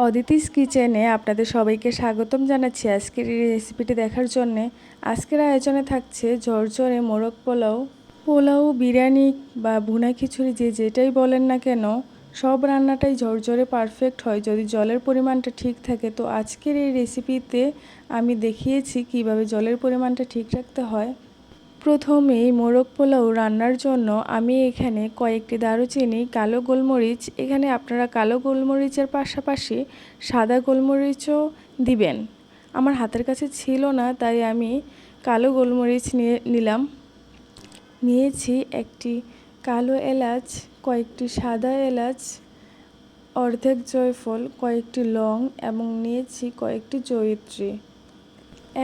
অদিতিস কিচেনে আপনাদের সবাইকে স্বাগতম জানাচ্ছি আজকের এই রেসিপিটি দেখার জন্যে। আজকের আয়োজনে থাকছে ঝরঝরে মোরগ পোলাও, বিরিয়ানি বা ভুনা খিচুড়ি, যে যেটাই বলেন না কেন সব রান্নাটাই ঝরঝরে পারফেক্ট হয় যদি জলের পরিমাণটা ঠিক থাকে। তো আজকের এই রেসিপিতে আমি দেখিয়েছি কিভাবে জলের পরিমাণটা ঠিক রাখতে হয়। প্রথমেই মোরগ পোলাও রান্নার জন্য আমি এখানে কয়েকটি দারুচিনি, কালো গোলমরিচ, এখানে আপনারা কালো গোলমরিচের পাশাপাশি সাদা গোলমরিচও দিবেন। আমার হাতের কাছে ছিল না তাই আমি কালো গোলমরিচ নিয়েছি একটি কালো এলাচ, কয়েকটি সাদা এলাচ, অর্ধেক জয়ফল, কয়েকটি লং এবং নিয়েছি কয়েকটি জয়িত্রী।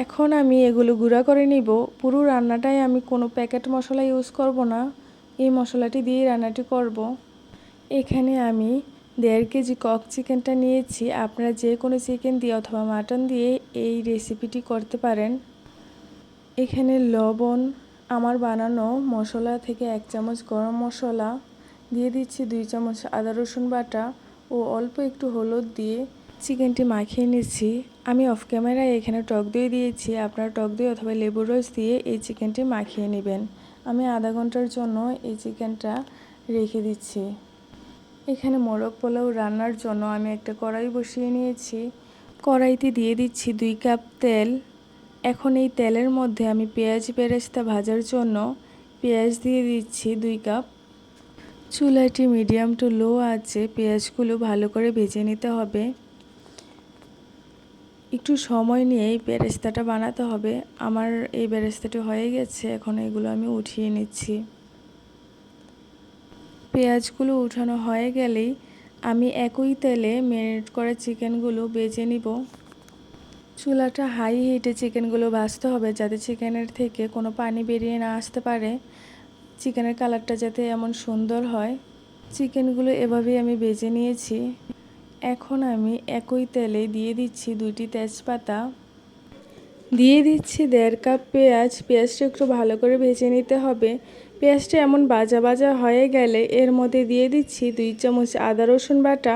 এখন আমি এগুলো গুঁড়া করে নিব। পুরো রান্নাটাই আমি কোনো প্যাকেট মশলা ইউজ করব না, এই মশলাটি দিয়েই রান্নাটি করব। এখানে আমি 1.5 কেজি কক চিকেনটা নিয়েছি। আপনারা যে কোনো চিকেন দিয়ে অথবা মাটন দিয়ে এই রেসিপিটি করতে পারেন। এখানে লবণ, আমার বানানো মশলা থেকে 1 চামচ গরম মশলা দিয়ে দিচ্ছি, 2 চামচ আদা রসুন বাটা ও অল্প একটু হলুদ দিয়ে চিকেনটি মাখিয়ে নিচ্ছি। আমি অফ ক্যামেরায় এখানে টক দই দিয়েছি, আপনারা টক দই অথবা লেবুর রস দিয়ে এই চিকেনটি মাখিয়ে নেবেন। আমি আধা ঘন্টার জন্য এই চিকেনটা রেখে দিচ্ছি। এখানে মোরগ পোলাও রান্নার জন্য আমি একটা কড়াই বসিয়ে নিয়েছি। কড়াইতে দিয়ে দিচ্ছি 2 কাপ তেল। এখন এই তেলের মধ্যে আমি পেঁয়াজ বেরেস্তা ভাজার জন্য পেঁয়াজ দিয়ে দিচ্ছি 2 কাপ। চুলাটি মিডিয়াম টু লো আছে, পেঁয়াজগুলো ভালো করে ভেজে নিতে হবে। একটু সময় নিয়ে এই বেরেস্তাটা বানাতে হবে। আমার এই বেরেস্তাটি হয়ে গেছে, এখন এগুলো আমি উঠিয়ে নিচ্ছি। পেঁয়াজগুলো উঠানো হয়ে গেলেই আমি একই তেলে ম্যারিনেট করা চিকেনগুলো ভেজে নিব। চুলাটা হাই হিটে চিকেনগুলো ভাজতে হবে যাতে চিকেনের থেকে কোনো পানি বেরিয়ে না আসতে পারে। চিকেনের কালারটা যাতে এমন সুন্দর হয়, চিকেনগুলো এভাবেই আমি ভেজে নিয়েছি। এখন আমি একই তেলে দিয়ে দিচ্ছি 2টি তেজপাতা, দিয়ে দিচ্ছি 1.5 কাপ পেঁয়াজ। পেঁয়াজটা একটু ভালো করে ভেজে নিতে হবে। পেঁয়াজটা এমন ভাজা ভাজা হয়ে গেলে এর মধ্যে দিয়ে দিচ্ছি 2 চামচ আদা রসুন বাটা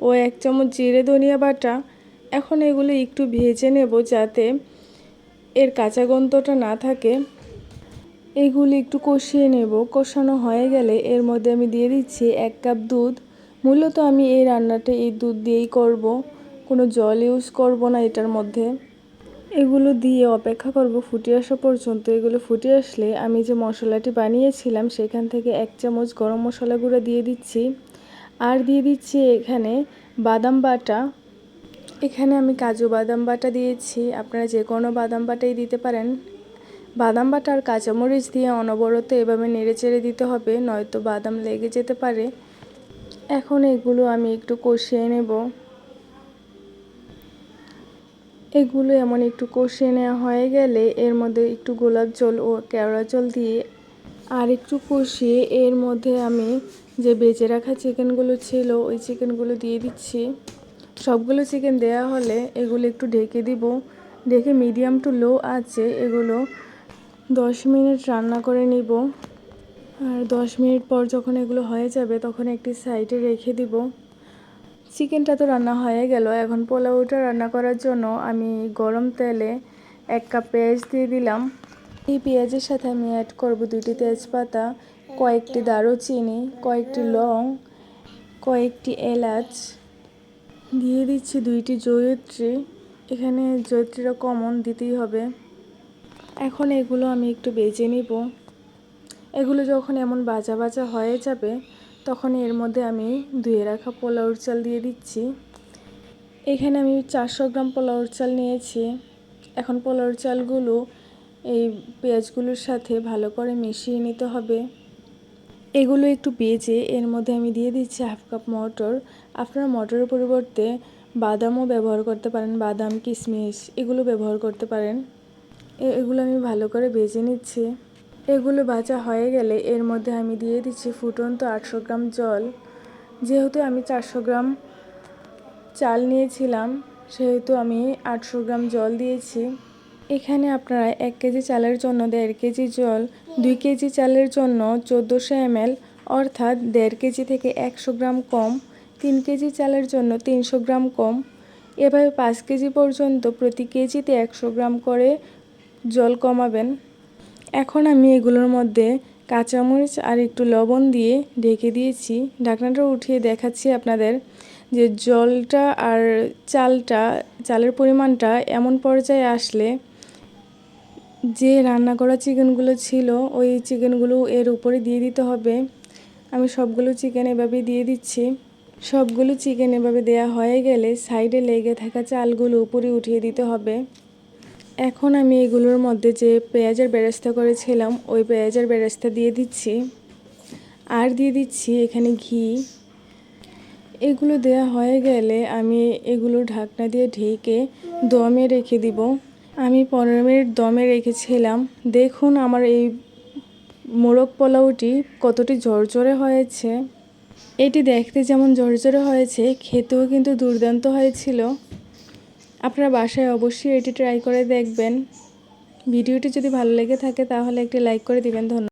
ও 1 চামচ জিরে ধনিয়া বাটা। এখন এগুলো একটু ভেজে নেব যাতে এর কাঁচা গন্ধটা না থাকে। এগুলি একটু কষিয়ে নেব। কষানো হয়ে গেলে এর মধ্যে আমি দিয়ে দিচ্ছি 1 কাপ দুধ। মূলত আমি এই রান্নাটা এই দুধ দিয়েই করব, কোনো জল ইউজ করব না এটার মধ্যে। এগুলো দিয়ে অপেক্ষা করব ফুটে আসা পর্যন্ত। এগুলো ফুটে আসলে আমি যে মশলাটি বানিয়েছিলাম সেখান থেকে 1 চামচ গরম মশলা গুঁড়ো দিয়ে দিচ্ছি, আর দিয়ে দিচ্ছি এখানে বাদাম বাটা। এখানে আমি কাজু বাদাম বাটা দিয়েছি, আপনারা যে কোনো বাদাম বাটাই দিতে পারেন। বাদাম বাটা আর কাঁচামরিচ দিয়ে অনবরত এভাবে নেড়েচেড়ে দিতে হবে, নয়তো বাদাম লেগে যেতে পারে। এখন এগুলো আমি একটু কষিয়ে নেব। এগুলো এমন একটু কষিয়ে নেওয়া হয়ে গেলে এর মধ্যে একটু গোলাপ জল ও কেওড়া জল দিয়ে আর একটু কষিয়ে এর মধ্যে আমি যে বেজে রাখা চিকেনগুলো ছিল ওই চিকেনগুলো দিয়ে দিচ্ছি। সবগুলো চিকেন দেওয়া হলে এগুলো একটু ঢেকে দিব। ঢেকে মিডিয়াম টু লো আছে এগুলো 10 মিনিট রান্না করে নিব। আর 10 মিনিট পর যখন এগুলো হয়ে যাবে তখন একটি সাইডে রেখে দিব। চিকেনটা তো রান্না হয়ে গেল। এখন পোলাওটা রান্না করার জন্য আমি গরম তেলে 1 কাপ পেঁয়াজ দিয়ে দিলাম। এই পেঁয়াজের সাথে আমি অ্যাড করব 2টি তেজপাতা, কয়েকটি দারুচিনি, কয়েকটি লং, কয়েকটি এলাচ, দিয়ে দিচ্ছি 2টি জয়িত্রী। এখানে জয়িত্রীটা কমন দিতেই হবে। এখন এগুলো আমি একটু ভেজে নিব। এগুলো যখন এমন ভাজা ভাজা হয়ে যাবে তখন এর মধ্যে আমি ধুয়ে রাখা পোলাওর চাল দিয়ে দিচ্ছি। এখানে আমি 400 গ্রাম পোলাওর চাল নিয়েছি। এখন পোলাওর চালগুলো এই পেঁয়াজগুলোর সাথে ভালো করে মিশিয়ে নিতে হবে। এগুলো একটু ভেজে এর মধ্যে আমি দিয়ে দিচ্ছি 1/2 কাপ মটর। আপনারা মটরের পরিবর্তে বাদামও ব্যবহার করতে পারেন, বাদাম কিশমিশ এগুলো ব্যবহার করতে পারেন। এগুলো আমি ভালো করে ভেজে নিচ্ছি। এগুলো ভাজা হয়ে গেলে এর মধ্যে আমি দিয়ে দিচ্ছি ফুটন্ত 800 গ্রাম জল। যেহেতু আমি 400 গ্রাম চাল নিয়েছিলাম সেহেতু আমি 800 গ্রাম জল দিয়েছি। এখানে আপনারা 1 কেজি চালের জন্য 1.5 কেজি জল, 2 কেজি চালের জন্য 1400 ml, অর্থাৎ 1.5 কেজি থেকে 100 গ্রাম কম 3 কেজি চালের জন্য 300 গ্রাম কম। এভাবে 5 কেজি পর্যন্ত প্রতি কেজিতে 100 গ্রাম করে জল কমাবেন। এখন আমি এগুলোর মধ্যে কাঁচামরিচ আর একটু লবণ দিয়ে ঢেকে দিয়েছি। ঢাকনাটা উঠিয়ে দেখাচ্ছি আপনাদের যে জলটা আর চালের পরিমাণটা এমন পর্যায়ে আসলে যে রান্না করা চিকেনগুলো ছিল ওই চিকেনগুলো এর উপরে দিয়ে দিতে হবে। আমি সবগুলো চিকেন এভাবে দিয়ে দিচ্ছি। সবগুলো চিকেন এভাবে দেওয়া হয়ে গেলে সাইডে লেগে থাকা চালগুলো উপরে উঠিয়ে দিতে হবে। এখন আমি এগুলোর মধ্যে যে পেঁয়াজের বেরেস্তা করেছিলাম ওই পেঁয়াজের বেরেস্তা দিয়ে দিচ্ছি আর দিয়ে দিচ্ছি এখানে ঘি। এগুলো দেওয়া হয়ে গেলে আমি এগুলো ঢাকনা দিয়ে ঢেকে দমে রেখে দিব। আমি 15 মিনিট দমে রেখেছিলাম। দেখুন আমার এই মোরগ পোলাওটি কতটি ঝরঝরে হয়েছে। এটি দেখতে যেমন ঝরঝরে হয়েছে, খেতেও কিন্তু দুর্দান্ত হয়েছিল। আপনারা বাসায় অবশ্যই এটি ট্রাই করে দেখবেন। ভিডিওটি যদি ভালো লেগে থাকে তাহলে একটি লাইক করে দিবেন। ধন্যবাদ।